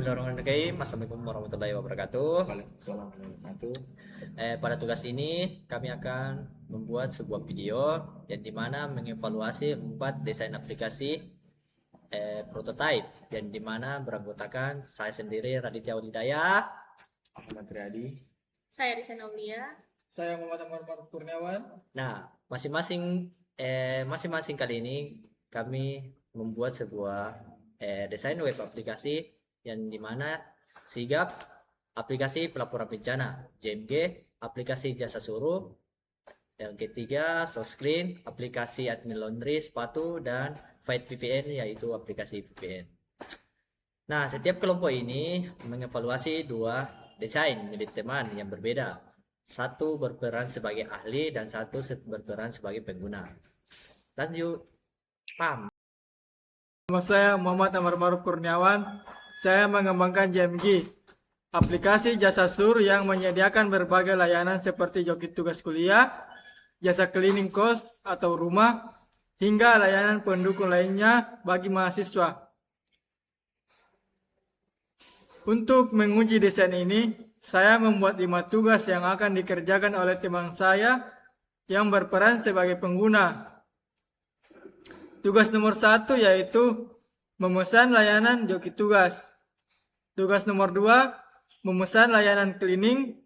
Bismillahirrahmanirrahim. Assalamualaikum warahmatullahi wabarakatuh. Waalaikumsalam warahmatullahi wabarakatuh. Pada tugas ini kami akan membuat sebuah video yang dimana mengevaluasi 4 desain aplikasi prototype yang dimana beranggotakan saya sendiri Raditya Udidaya. Ahmad Riyadi. Saya Risa Aulia. Saya Muhammad Amar Kurniawan. Nah, masing-masing kali ini kami membuat sebuah desain web aplikasi yang dimana sigap aplikasi pelaporan bencana, JMG, aplikasi jasa suruh, yang ketiga SourceScreen, aplikasi admin laundry, sepatu, dan Fight VPN yaitu aplikasi VPN. Nah, setiap kelompok ini mengevaluasi 2 desain milik teman yang berbeda. Satu berperan sebagai ahli dan satu berperan sebagai pengguna. Lanjut, Pam. Nama saya Muhammad Amar Kurniawan. Saya mengembangkan JMG, aplikasi jasa sur yang menyediakan berbagai layanan seperti joki tugas kuliah, jasa cleaning kos atau rumah, hingga layanan pendukung lainnya bagi mahasiswa. Untuk menguji desain ini, saya membuat 5 tugas yang akan dikerjakan oleh teman saya yang berperan sebagai pengguna. Tugas nomor 1 yaitu memesan layanan joki tugas. Tugas nomor 2, memesan layanan cleaning.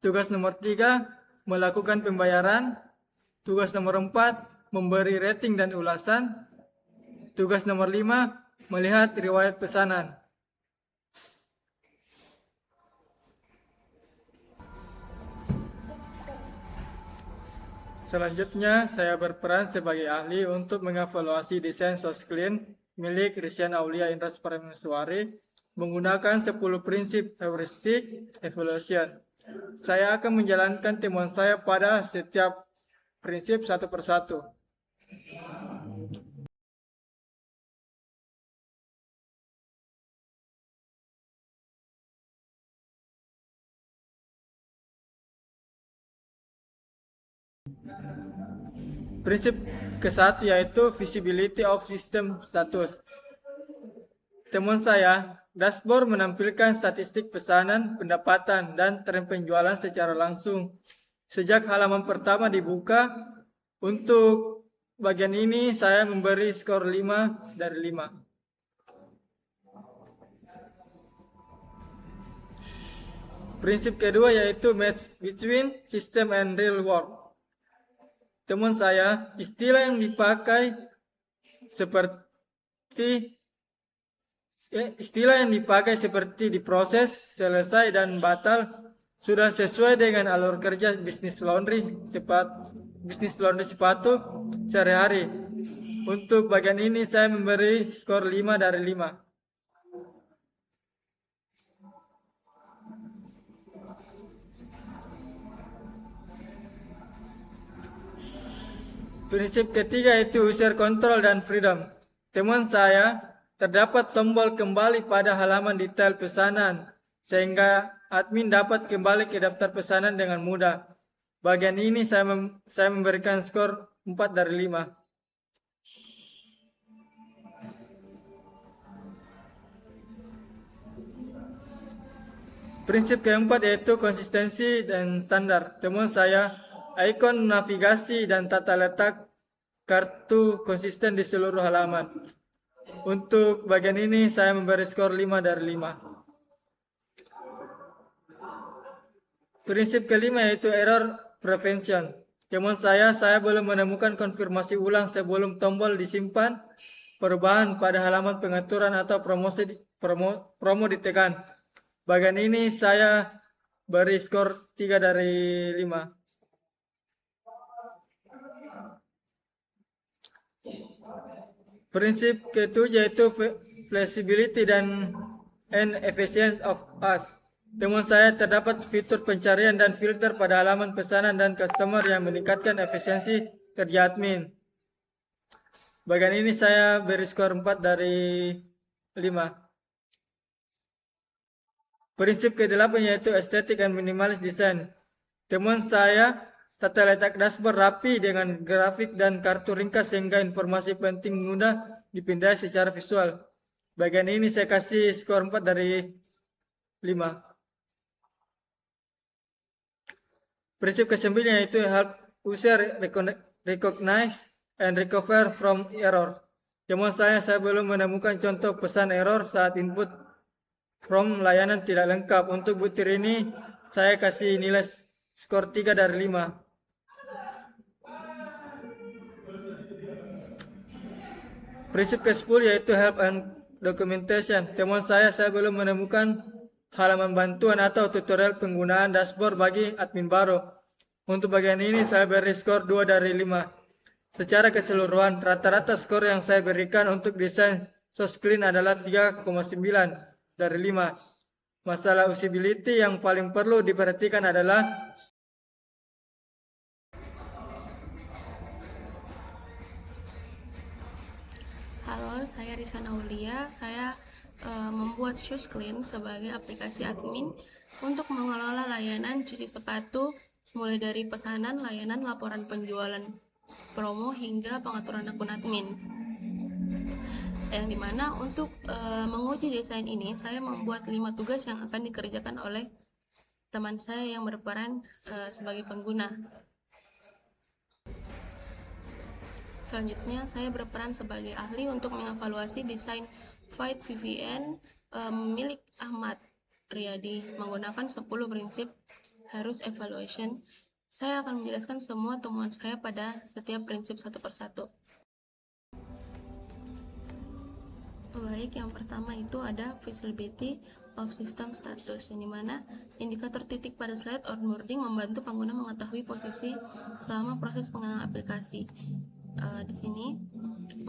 Tugas nomor 3, melakukan pembayaran. Tugas nomor 4, memberi rating dan ulasan. Tugas nomor 5, melihat riwayat pesanan. Selanjutnya, saya berperan sebagai ahli untuk mengevaluasi desain SourceScreen milik Risian Aulia Indras Parameswari menggunakan 10 prinsip heuristik evaluation. Saya akan menjalankan temuan saya pada setiap prinsip satu persatu. Prinsip ke-1 yaitu visibility of system status. Temuan saya, dashboard menampilkan statistik pesanan, pendapatan, dan tren penjualan secara langsung sejak halaman pertama dibuka. Untuk bagian ini saya memberi skor 5 dari 5. Prinsip kedua yaitu match between system and real world. Temuan saya, istilah yang dipakai seperti diproses, selesai, dan batal sudah sesuai dengan alur kerja bisnis laundry sepatu sehari-hari. Untuk bagian ini saya memberi skor 5 dari 5. Prinsip ketiga yaitu user control dan freedom. Temuan saya, terdapat tombol kembali pada halaman detail pesanan sehingga admin dapat kembali ke daftar pesanan dengan mudah. Bagian ini saya memberikan skor 4 dari 5. Prinsip keempat yaitu konsistensi dan standar. Temuan saya, ikon navigasi dan tata letak kartu konsisten di seluruh halaman. Untuk bagian ini saya memberi skor 5 dari 5. Prinsip kelima yaitu error prevention. Temuan saya belum menemukan konfirmasi ulang sebelum tombol disimpan, perubahan pada halaman pengaturan atau promo ditekan. Bagian ini saya beri skor 3 dari 5. Prinsip ketujuh yaitu flexibility and efficiency of us. Temuan saya, terdapat fitur pencarian dan filter pada halaman pesanan dan customer yang meningkatkan efisiensi kerja admin. Bagian ini saya beri skor 4 dari 5. Prinsip ke-8 yaitu estetik dan minimalis design. Temuan saya, tata letak dashboard rapi dengan grafik dan kartu ringkas sehingga informasi penting mudah dipindai secara visual. bagian ini saya kasih skor 4 dari 5. Prinsip ke-9 yaitu help user recognize and recover from error. Temuan saya belum menemukan contoh pesan error saat input from layanan tidak lengkap. Untuk butir ini saya kasih nilai skor 3 dari 5. Prinsip ke-10 yaitu help and documentation. Temuan saya belum menemukan halaman bantuan atau tutorial penggunaan dashboard bagi admin baru. Untuk bagian ini saya beri skor 2 dari 5. Secara keseluruhan, rata-rata skor yang saya berikan untuk desain SourceClean adalah 3,9 dari 5. Masalah usability yang paling perlu diperhatikan adalah Halo, saya Risa Naulia. Saya membuat SourceClean sebagai aplikasi admin untuk mengelola layanan cuci sepatu, mulai dari pesanan, layanan, laporan penjualan, promo, hingga pengaturan akun admin. Yang dimana untuk menguji desain ini, saya membuat 5 tugas yang akan dikerjakan oleh teman saya yang berperan sebagai pengguna. Selanjutnya, saya berperan sebagai ahli untuk mengevaluasi desain Fight VPN milik Ahmad Riyadi menggunakan 10 prinsip harus evaluation. Saya akan menjelaskan semua temuan saya pada setiap prinsip satu persatu. Baik, yang pertama itu ada visibility of system status, yang dimana indikator titik pada slide onboarding membantu pengguna mengetahui posisi selama proses pengenalan aplikasi. Di sini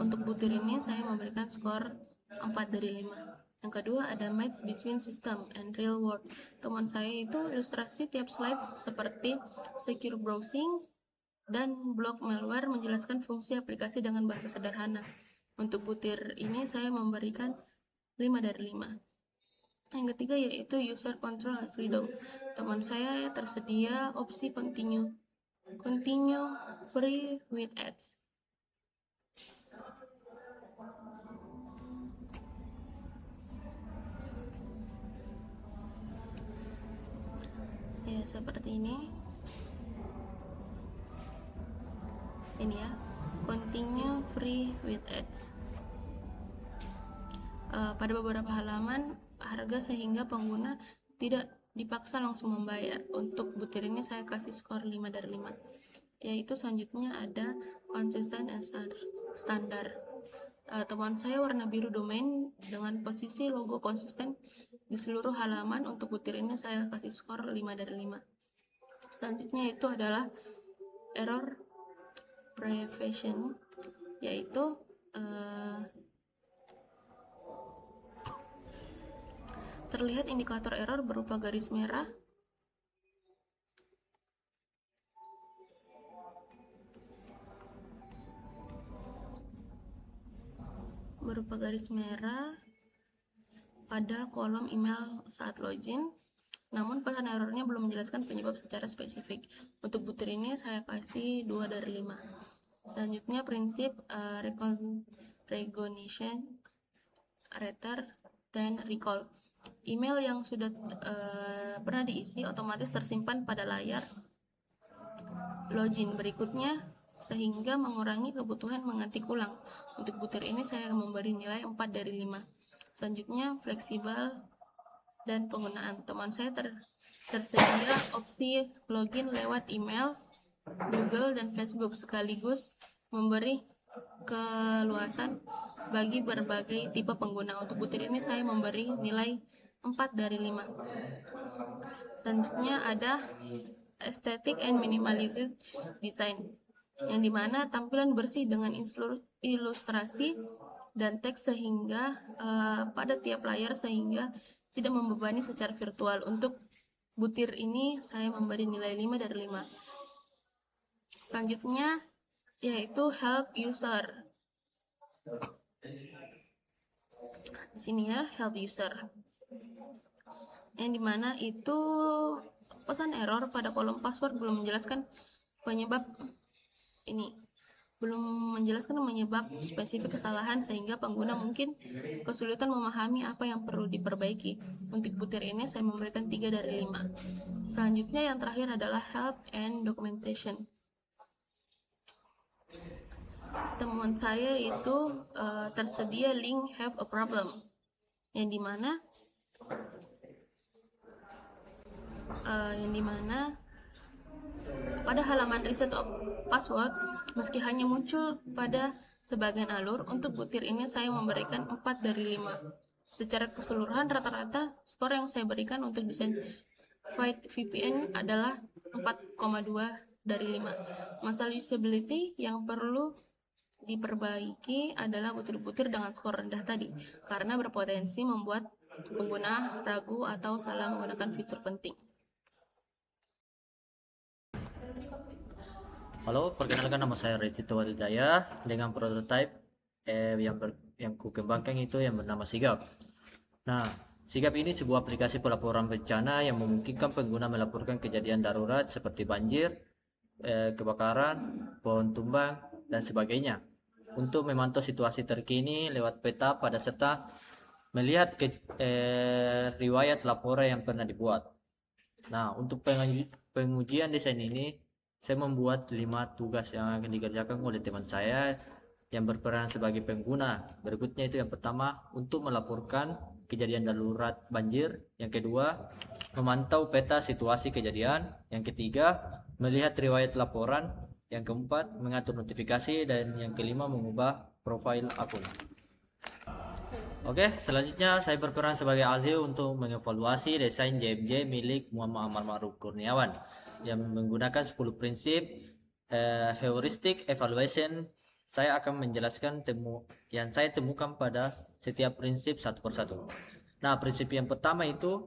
untuk butir ini saya memberikan skor 4 dari 5. Yang kedua ada match between system and real world. Teman saya itu ilustrasi tiap slide seperti secure browsing dan block malware menjelaskan fungsi aplikasi dengan bahasa sederhana. Untuk butir ini saya memberikan 5 dari 5. Yang ketiga yaitu user control and freedom. Teman saya tersedia opsi continue free with ads. Ya, seperti ini ya, continue free with ads. Pada beberapa halaman harga sehingga pengguna tidak dipaksa langsung membayar. Untuk butir ini saya kasih skor 5 dari 5. Yaitu selanjutnya ada consistent and standar. Teman saya warna biru domain dengan posisi logo konsisten di seluruh halaman. Untuk butir ini saya kasih skor 5 dari 5. Selanjutnya itu adalah error prevention, yaitu terlihat indikator error berupa garis merah pada kolom email saat login. Namun pesan errornya belum menjelaskan penyebab secara spesifik. Untuk butir ini saya kasih 2 dari 5. Selanjutnya prinsip recognition, return, dan recall. Email yang sudah pernah diisi otomatis tersimpan pada layar login berikutnya sehingga mengurangi kebutuhan mengetik ulang. Untuk butir ini saya memberi nilai 4 dari 5. Selanjutnya fleksibel dan penggunaan. Teman saya tersedia opsi login lewat email, Google, dan Facebook sekaligus memberi keluasan bagi berbagai tipe pengguna. Untuk butir ini saya memberi nilai 4 dari 5. Selanjutnya ada aesthetic and minimalistic design, yang dimana tampilan bersih dengan ilustrasi dan teks sehingga pada tiap layar sehingga tidak membebani secara virtual. Untuk butir ini saya memberi nilai 5 dari 5. Selanjutnya yaitu help user. Di sini ya, help user. Yang dimana itu pesan error pada kolom password belum menjelaskan penyebab ini. belum menjelaskan penyebab spesifik kesalahan sehingga pengguna mungkin kesulitan memahami apa yang perlu diperbaiki. Untuk butir ini saya memberikan 3 dari 5. Selanjutnya yang terakhir adalah help and documentation. Temuan saya itu tersedia link have a problem, yang dimana pada halaman reset of password, meski hanya muncul pada sebagian alur, untuk butir ini saya memberikan 4 dari 5. Secara keseluruhan rata-rata skor yang saya berikan untuk desain Fight VPN adalah 4,2 dari 5. Masalah usability yang perlu diperbaiki adalah butir-butir dengan skor rendah tadi, karena berpotensi membuat pengguna ragu atau salah menggunakan fitur penting. Halo, perkenalkan nama saya Retito Walidaya dengan prototipe yang ku kembangkan itu yang bernama Sigap. Nah, Sigap ini sebuah aplikasi pelaporan bencana yang memungkinkan pengguna melaporkan kejadian darurat seperti banjir, kebakaran, pohon tumbang, dan sebagainya untuk memantau situasi terkini lewat peta pada serta melihat riwayat laporan yang pernah dibuat. Nah, untuk pengujian desain ini saya membuat 5 tugas yang akan dikerjakan oleh teman saya yang berperan sebagai pengguna. Berikutnya itu yang pertama, untuk melaporkan kejadian darurat banjir. Yang kedua, memantau peta situasi kejadian. Yang ketiga, melihat riwayat laporan. Yang keempat, mengatur notifikasi. Dan yang kelima, mengubah profil akun. Oke, selanjutnya saya berperan sebagai ahli untuk mengevaluasi desain JMJ milik Muhammad Amal Ma'ruf Kurniawan yang menggunakan 10 prinsip heuristic evaluation. Saya akan menjelaskan yang saya temukan pada setiap prinsip satu persatu. Nah, prinsip yang pertama itu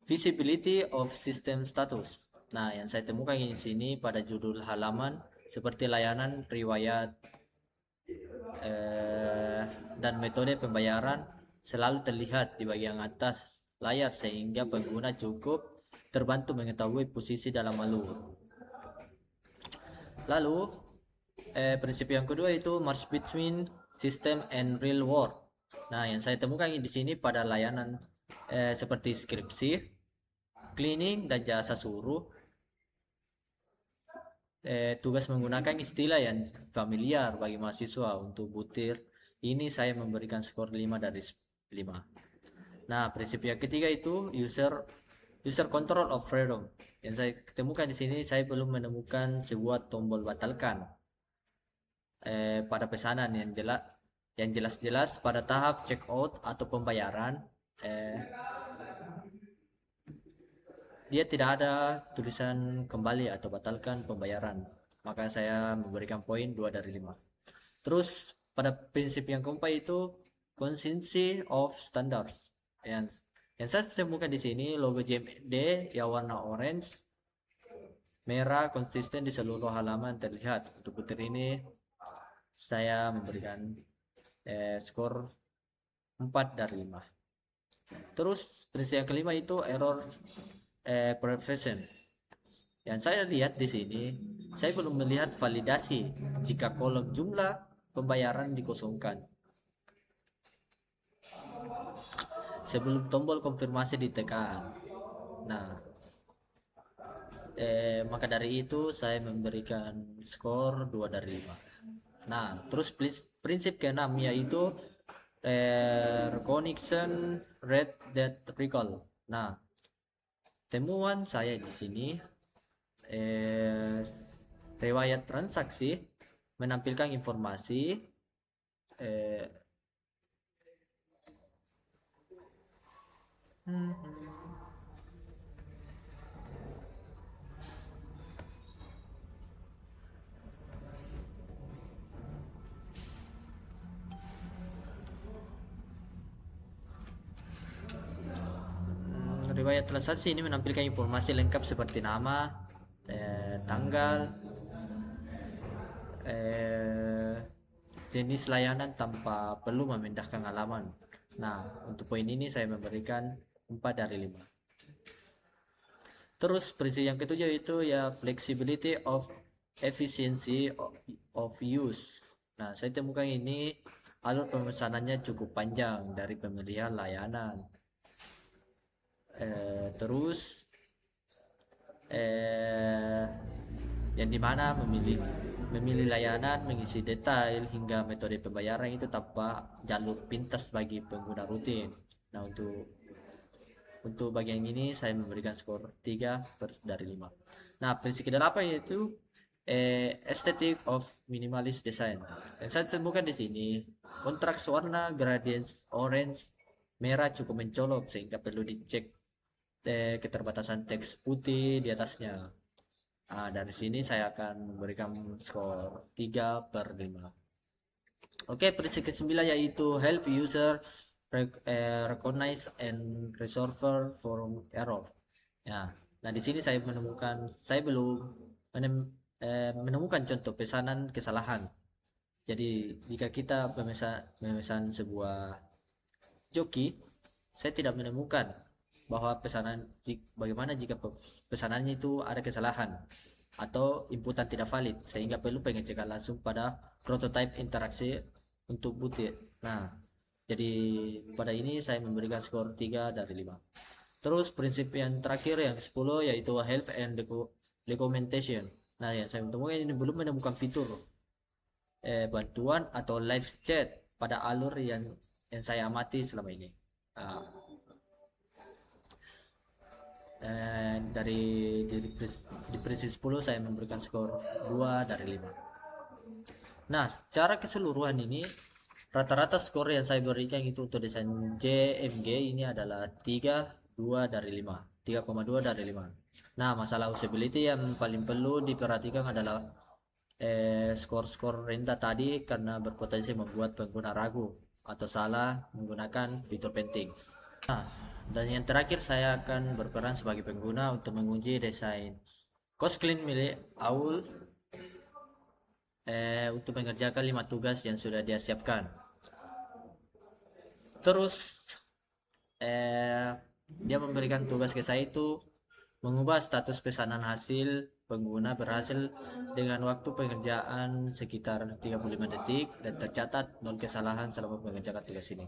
visibility of system status. Nah, yang saya temukan di sini pada judul halaman seperti layanan riwayat dan metode pembayaran selalu terlihat di bagian atas layar sehingga pengguna cukup terbantu mengetahui posisi dalam alur. Lalu prinsip yang kedua itu merge between system and real world. Nah, yang saya temukan di sini pada layanan seperti skripsi, cleaning, dan jasa suruh. Tugas menggunakan istilah yang familiar bagi mahasiswa. Untuk butir ini saya memberikan skor 5 dari 5. Nah, prinsip yang ketiga itu user control of freedom. Yang saya temukan di sini, saya belum menemukan sebuah tombol batalkan pada pesanan yang jelas pada tahap checkout atau pembayaran. Dia tidak ada tulisan kembali atau batalkan pembayaran, maka saya memberikan poin 2 dari 5. Terus pada prinsip yang keempat itu consistency of standards. Yang saya temukan di sini logo JMD yang warna orange merah konsisten di seluruh halaman terlihat. Untuk butir ini saya memberikan skor 4 dari 5. Terus prinsip yang kelima itu error prevention. Yang saya lihat di sini, saya belum melihat validasi jika kolom jumlah pembayaran dikosongkan sebelum tombol konfirmasi ditekan. Nah, maka dari itu saya memberikan skor 2 dari 5. Nah, terus prinsip keenam yaitu connection rate that recall. Nah, temuan saya di sini riwayat transaksi menampilkan informasi riwayat transaksi ini menampilkan informasi lengkap seperti nama, tanggal, jenis layanan tanpa perlu memindahkan halaman. Nah, untuk poin ini saya memberikan 4 dari 5. Terus prinsip yang ketujuh itu ya flexibility of efficiency of use. Nah, saya temukan ini alur pemesanannya cukup panjang dari pemilihan layanan. Terus yang dimana memilih layanan, mengisi detail hingga metode pembayaran itu tanpa jalur pintas bagi pengguna rutin. Nah, untuk bagian ini saya memberikan skor 3/5. Nah, prinsip kedelapan yaitu aesthetic of minimalist design. Yang saya temukan di sini, kontraks warna gradients orange merah cukup mencolok sehingga perlu dicek keterbatasan teks putih di atasnya. Nah, dari sini saya akan memberikan skor 3/5. Oke, prinsip ke-9 yaitu help user recognize and resolve from error. Ya, nah di sini saya belum menemukan contoh pesanan kesalahan. Jadi jika kita memesan sebuah joki, saya tidak menemukan bahwa bagaimana jika pesanannya itu ada kesalahan atau inputan tidak valid, sehingga perlu pengecekan langsung pada prototype interaksi untuk butir. Nah, jadi pada ini saya memberikan skor 3/5. Terus prinsip yang terakhir yang 10 yaitu health and documentation. Nah, yang saya temukan ini belum menemukan fitur bantuan atau live chat pada alur yang saya amati selama ini. Nah, di prinsip 10 saya memberikan skor 2/5. Nah, secara keseluruhan ini rata-rata skor yang saya berikan itu untuk desain JMG ini adalah 3,2/5. Nah, masalah usability yang paling perlu diperhatikan adalah skor-skor rendah tadi karena berpotensi membuat pengguna ragu atau salah menggunakan fitur penting. Nah, dan yang terakhir saya akan berperan sebagai pengguna untuk menguji desain Kotlin milik Aul untuk mengerjakan 5 tugas yang sudah dia siapkan. Terus dia memberikan tugas ke saya itu mengubah status pesanan hasil pengguna berhasil dengan waktu pengerjaan sekitar 35 detik dan tercatat 0 kesalahan selama mengerjakan tugas ini.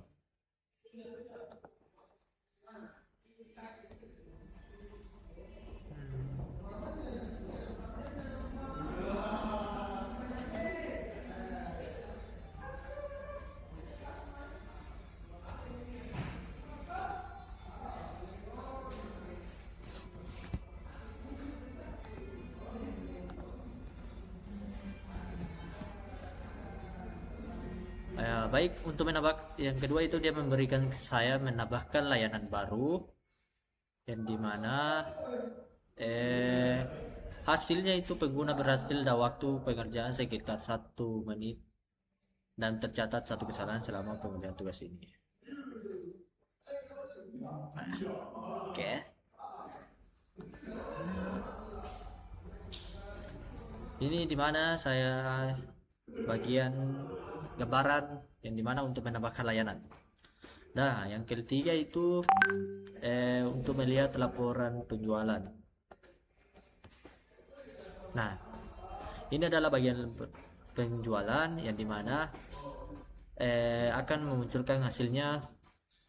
Baik, untuk menambah yang kedua itu dia memberikan saya menambahkan layanan baru yang dimana hasilnya itu pengguna berhasil dalam waktu pengerjaan sekitar 1 menit dan tercatat 1 kesalahan selama pengerjaan tugas ini. Oke. Ini dimana saya bagian gambaran yang dimana untuk menambahkan layanan. Nah, yang ketiga itu untuk melihat laporan penjualan. Nah, ini adalah bagian penjualan yang dimana akan memunculkan hasilnya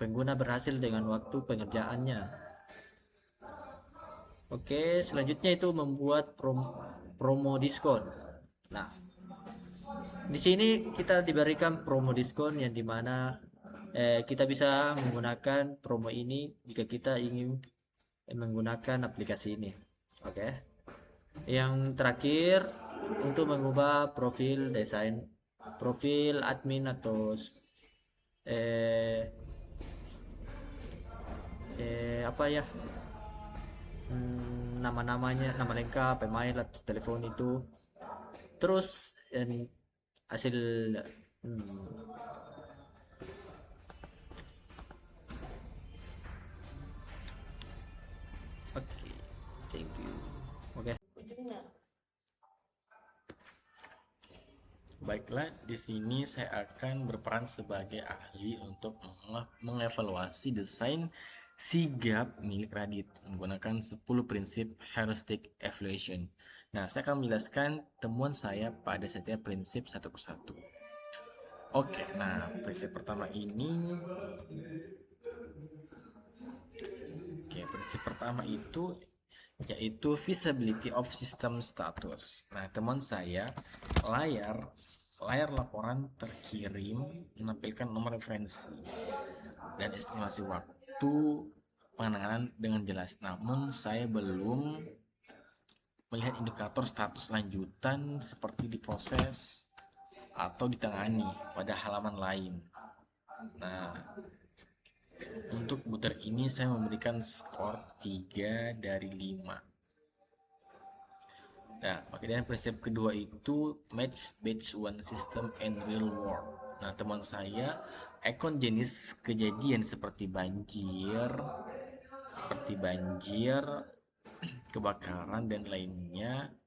pengguna berhasil dengan waktu pengerjaannya. Oke, selanjutnya itu membuat promo diskon. Nah, di sini kita diberikan promo diskon yang dimana kita bisa menggunakan promo ini jika kita ingin menggunakan aplikasi ini. Oke. Yang terakhir untuk mengubah profil admin atau apa ya, nama-namanya, nama lengkap, email atau telepon itu. Terus hasil oke, thank you. Oke. Baiklah, di sini saya akan berperan sebagai ahli untuk mengevaluasi desain sigap milik Radit menggunakan 10 prinsip heuristic evaluation. Nah, saya akan menjelaskan temuan saya pada setiap prinsip satu persatu. Oke, nah prinsip pertama ini, prinsip pertama itu yaitu visibility of system status. Nah, teman saya, layar laporan terkirim menampilkan nomor referensi dan estimasi waktu penanganan dengan jelas. Namun saya belum melihat indikator status lanjutan seperti diproses atau ditangani pada halaman lain. Nah, untuk butir ini saya memberikan skor 3 dari 5. Nah, kemudian prinsip kedua itu match batch one system and real world. Nah, teman saya, ikon jenis kejadian seperti banjir, kebakaran dan lainnya,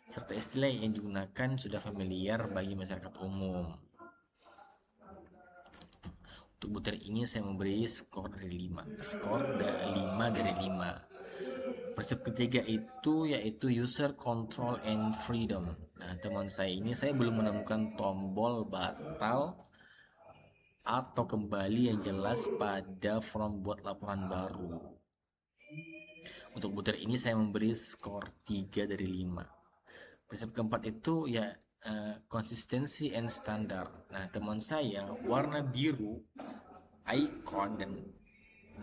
serta istilah yang digunakan sudah familiar bagi masyarakat umum. Untuk butir ini saya memberi skor dari 5. Skor 5 dari 5. Prinsip ketiga itu yaitu user control and freedom. Nah, teman saya ini saya belum menemukan tombol batal atau kembali yang jelas pada form buat laporan baru. Untuk butir ini saya memberi skor 3 dari 5. Prinsip keempat itu ya konsistensi and standar. Nah, teman saya warna biru, icon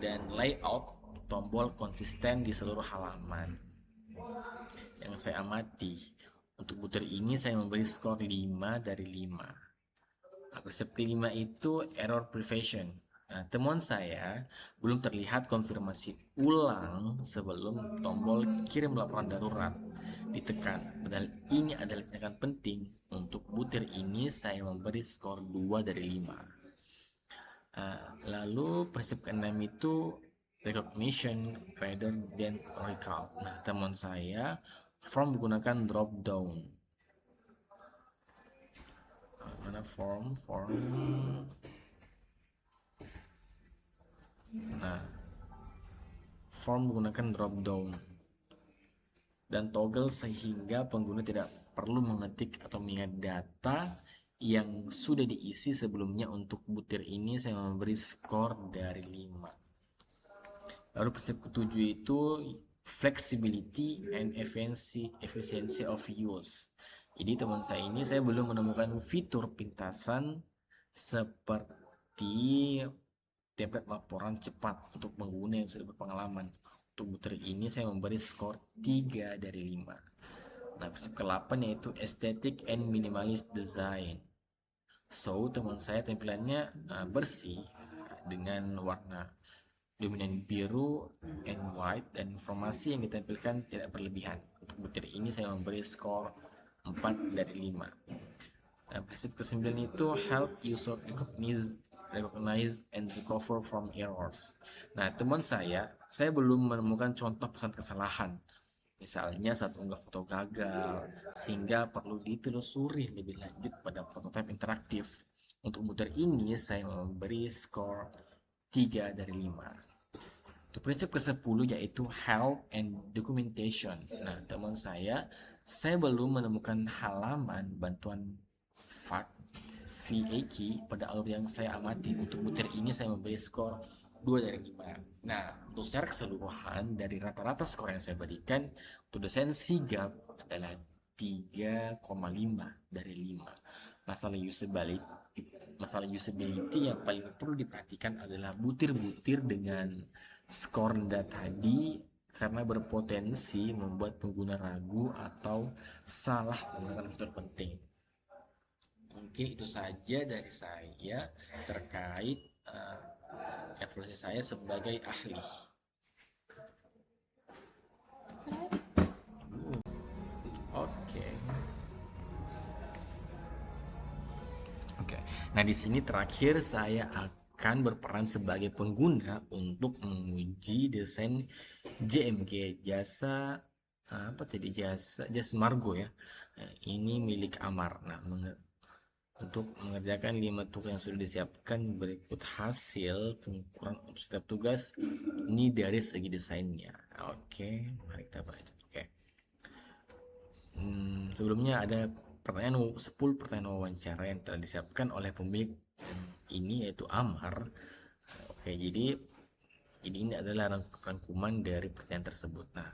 dan layout tombol konsisten di seluruh halaman yang saya amati. Untuk butir ini saya memberi skor 5 dari 5. Nah, prinsip kelima itu error prevention. Nah, temuan saya belum terlihat konfirmasi ulang sebelum tombol kirim laporan darurat ditekan. Padahal ini adalah tindakan penting. Untuk butir ini saya memberi skor 2 dari 5. Lalu prinsip keenam itu recognition rather than recall. Nah, teman saya form menggunakan drop down. Mana form? Nah, form menggunakan drop down dan toggle sehingga pengguna tidak perlu mengetik atau mengingat data yang sudah diisi sebelumnya. Untuk butir ini saya memberi skor dari 5. Lalu prinsip ketujuh itu flexibility and efficiency of use. Jadi teman saya ini saya belum menemukan fitur pintasan seperti template laporan cepat untuk pengguna yang sudah berpengalaman. Untuk butir ini saya memberi skor 3 dari 5. Nah, prinsip ke-8 yaitu aesthetic and minimalist design. So, teman saya tampilannya bersih dengan warna dominan biru and white dan informasi yang ditampilkan tidak berlebihan. Untuk butir ini saya memberi skor 4 dari 5. Nah, prinsip ke-9 itu help user recognize and recover from errors. Nah, teman saya belum menemukan contoh pesan kesalahan. Misalnya saat unggah foto gagal, sehingga perlu ditelusuri lebih lanjut pada prototipe interaktif. Untuk butir ini saya memberi skor 3 dari 5. Untuk prinsip ke-10 yaitu help and documentation. Nah, teman saya belum menemukan halaman bantuan VAK pada alur yang saya amati. Untuk butir ini saya memberi skor 2 dari 5. Nah, untuk secara keseluruhan dari rata-rata skor yang saya berikan untuk desain sigap adalah 3,5 dari 5. Masalah usability yang paling perlu diperhatikan adalah butir-butir dengan skor rendah tadi karena berpotensi membuat pengguna ragu atau salah menggunakan fitur penting. Mungkin itu saja dari saya terkait evaluasi saya sebagai ahli. Oke. Nah, di sini terakhir saya akan berperan sebagai pengguna untuk menguji desain JMG jasa jasa Margo ya. Ini milik Amar. Nah, untuk mengerjakan 5 tugas yang sudah disiapkan. Berikut hasil pengukuran untuk setiap tugas ini dari segi desainnya. Oke, mari kita baca. Oke. Sebelumnya ada 10 pertanyaan wawancara yang telah disiapkan oleh pemilik ini, yaitu Amar. Oke, jadi ini adalah rangkuman dari pertanyaan tersebut. Nah,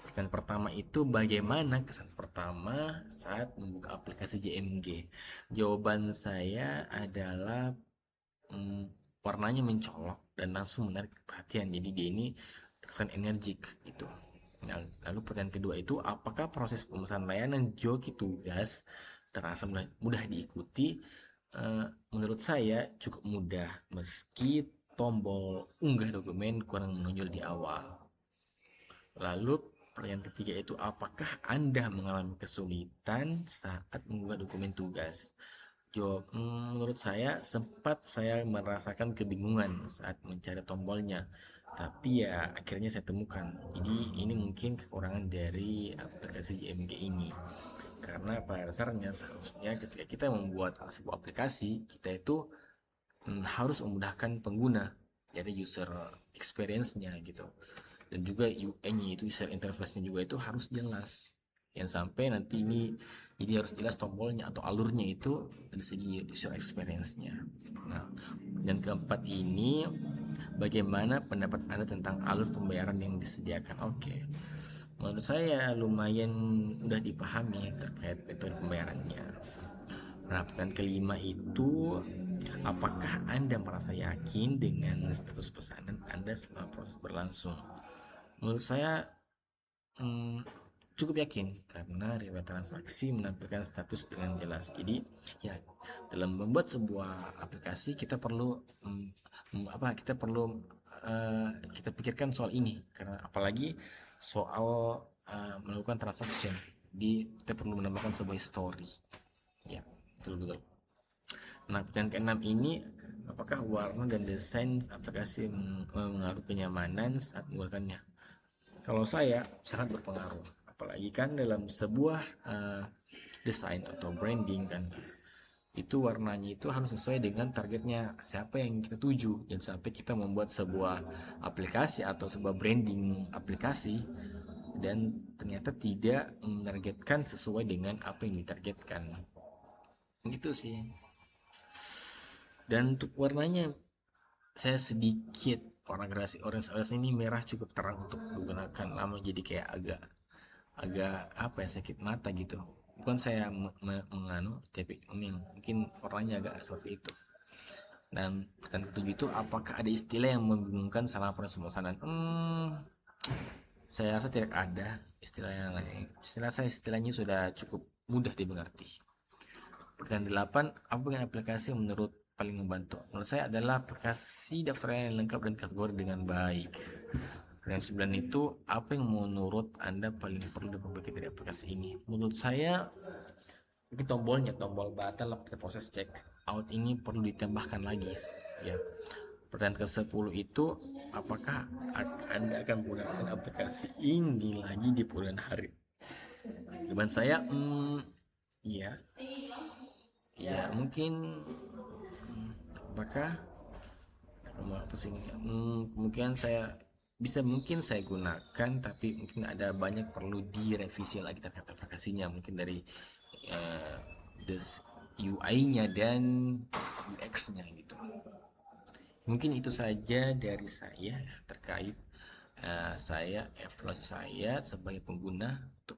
pertanyaan pertama itu, bagaimana kesan pertama saat membuka aplikasi JMG? Jawaban saya adalah warnanya mencolok dan langsung menarik perhatian. Jadi dia ini terkesan energik gitu. Nah, lalu pertanyaan kedua itu, apakah proses pemesanan layanan joki tugas terasa mudah diikuti? Menurut saya cukup mudah, meski tombol unggah dokumen kurang menonjol di awal. Lalu pertanyaan ketiga itu, apakah Anda mengalami kesulitan saat mengunggah dokumen tugas? Jawab, menurut saya sempat saya merasakan kebingungan saat mencari tombolnya, tapi ya akhirnya saya temukan. Jadi ini mungkin kekurangan dari aplikasi JMG ini, karena pada dasarnya seharusnya ketika kita membuat sebuah aplikasi, kita itu harus memudahkan pengguna, jadi user experience-nya gitu, dan juga UI-nya itu user interface-nya juga itu harus jelas. Yang sampai nanti ini jadi harus jelas tombolnya atau alurnya itu dari segi user experience-nya. Nah, dan keempat ini, bagaimana pendapat Anda tentang alur pembayaran yang disediakan? Oke. Menurut saya lumayan mudah dipahami terkait metode pembayarannya. Nah, pertanyaan kelima itu, apakah Anda merasa yakin dengan status pesanan Anda selama proses berlangsung? Menurut saya cukup yakin, karena riwayat transaksi menampilkan status dengan jelas. Jadi ya, dalam membuat sebuah aplikasi kita perlu kita pikirkan soal ini, karena apalagi soal melakukan transaction, jadi kita perlu menambahkan sebuah story. Ya, betul. Nah, pertanyaan keenam ini, apakah warna dan desain aplikasi mengaruh kenyamanan saat menggunakannya? Kalau saya sangat berpengaruh, apalagi kan dalam sebuah desain atau branding kan, itu warnanya itu harus sesuai dengan targetnya, siapa yang kita tuju. Dan sampai kita membuat sebuah aplikasi atau sebuah branding aplikasi dan ternyata tidak menargetkan sesuai dengan apa yang ditargetkan, gitu sih. Dan untuk warnanya, saya sedikit warna generasi orange ini merah cukup terang untuk digunakan lama, jadi kayak agak apa ya, sakit mata gitu. Bukan saya menganu, tapi mungkin warnanya agak seperti itu. Dan pertanyaan ketujuh itu, apakah ada istilah yang membingungkan selama proses pemesanan? Saya rasa tidak ada istilah yang lain. Istilahnya sudah cukup mudah dimengerti. Pertanyaan 8, apa dengan aplikasi yang menurut paling membantu? Menurut saya adalah aplikasi daftarnya yang lengkap dan kategori dengan baik. Pertanyaan 9 itu, apa yang menurut Anda paling perlu diperbaiki dari aplikasi ini? Menurut saya mungkin tombolnya, tombol batal proses check out ini perlu ditambahkan lagi ya. Pertanyaan ke-10 itu, apakah Anda akan menggunakan aplikasi ini lagi di kemudian hari? Jawaban saya iya. Ya, mungkin apakah kemungkinan saya bisa, mungkin saya gunakan, tapi mungkin ada banyak perlu direvisi lagi terhadap aplikasinya, mungkin dari UI-nya dan UX-nya gitu. Mungkin itu saja dari saya terkait evaluasi saya sebagai pengguna untuk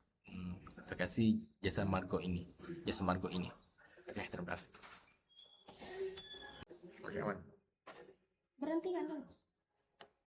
aplikasi jasa Margo ini. Oke, terima kasih. Oke, aman. Berhenti kan dulu.